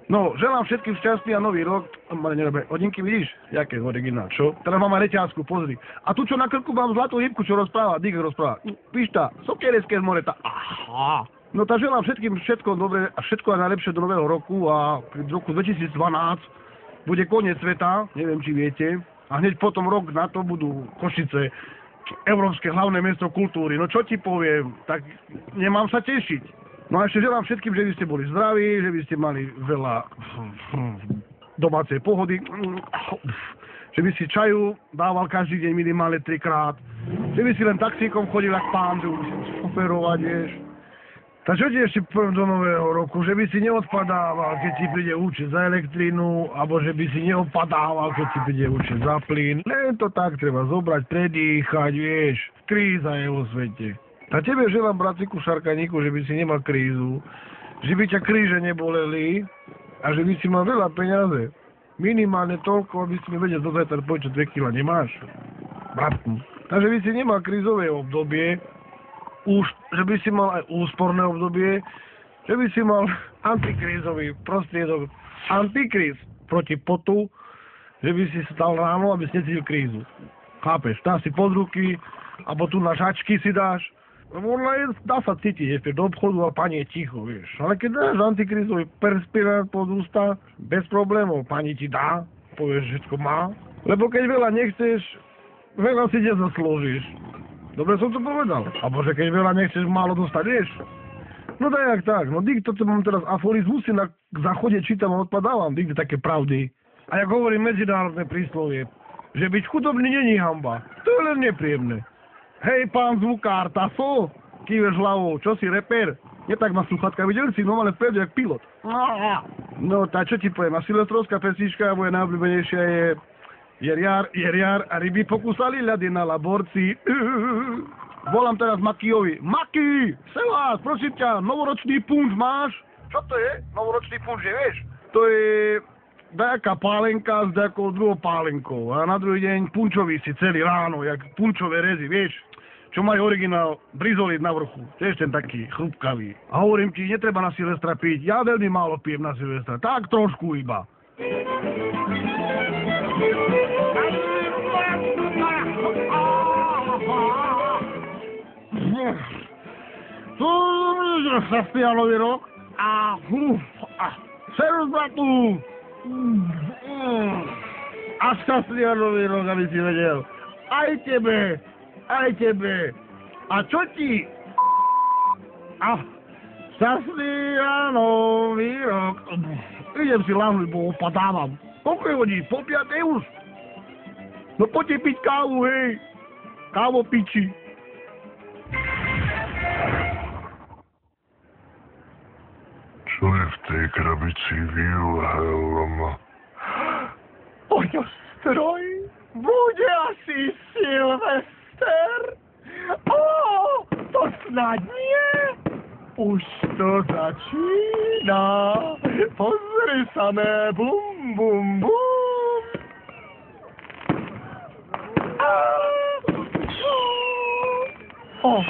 No, želám všetkým šťastný a nový rok. Nerobe, hodinky vidíš? Jaké originál, čo? Teraz mám aj reťazku, pozri. A tu čo na krku mám zlatú rybku, čo rozpráva, Dick rozpráva. Píšta, sokierecké z moreta. Aha. No tak želám všetkým všetko dobré a všetko aj najlepšie do nového roku a v roku 2012 bude koniec sveta, neviem či viete. A hneď potom rok na to budú Košice, Európske hlavné mesto kultúry. No čo ti poviem, tak nemám sa tešiť. No a ešte želám všetkým, že by ste boli zdraví, že by ste mali veľa domácej pohody, že by si čaju dával každý deň minimálne 3-krát, že by si len taxíkom chodil jak pán, že už šoferovať, vieš. Tak čo ti ešte poviem do nového roku, že by si neodpadával, keď ti príde účet za elektrínu, alebo že by si neodpadával, keď ti príde účet za plyn. Len to tak treba zobrať, predýchať, vieš. Kríza je vo svete. A tebe želám, braciku Šarkaníku, že by si nemal krízu, že by ťa kríže neboleli a že by si mal veľa peniaze. Minimálne toľko, aby si mi vedel do zajtra povedať, 2 kg nemáš. Bratku. Takže by si nemal krízové obdobie, už, že by si mal aj úsporné obdobie, že by si mal antikrízový prostriedok, antikríz proti potu, že by si stal ráno, aby si necítil krízu. Chápeš? Dáš si pod ruky, alebo tu na žačky si dáš. Dá sa cítiť, ešte do obchodu a pani je ticho, vieš. Ale keď dáš antikrízový perspirant pod ústa, bez problémov, pani ti dá, povieš, že všetko má. Lebo keď veľa nechceš, veľa si nezaslúžiš. Dobre som to povedal. Alebo že keď veľa nechceš, málo dostaneš. No tak, tak. No dík, toto mám teraz aforizmus, si na záchode čítam a odpadávam. Dík, také pravdy. A jak hovorím medzinárodné príslovie, že byť chudobný není hanba. To je len nepríjemné. Hej, pán zvukár, taso, kýveš hlavou, čo si, reper? Nie tak má sluchatka, videli si, no ale vpredu, jak pilot. No, tak čo ti poviem, a silvestrovská pesnička, moja najobľúbenejšia je jar a ryby pokúsali ľady na laborci. Volám teraz Makiovi. Maki, Sevás, prosím ťa, novoročný punč máš? Čo to je? Novoročný punč, vieš? To je dajaká pálenka s dajakou druhou pálenkou. A na druhý deň punčový si celý ráno, jak punčové rezy, vieš? Čo majú originál brizolit na vrchu. Tiež ten taký chrupkavý. A hovorím ti, netreba na Silvestra piť. Ja veľmi málo pijem na Silvestra. Tak trošku iba. Šťastný a nový rok. Serus, bratu. A šťastný a nový rok, aby si vedel. Aj tebe. Aj tebe. A čo ti? Šťastný a nový rok. Idem si lahnuť, bo opadávam. Koľko je hodí? Po 5 už? No poďte piť kávu, hej. Kávo piči. Čo je v tej krabici, Wilhelm? Oňostroj? Bude asi Silvester? To snad nie? Už to začína. Pozri samé bum, bum, bum. Oh.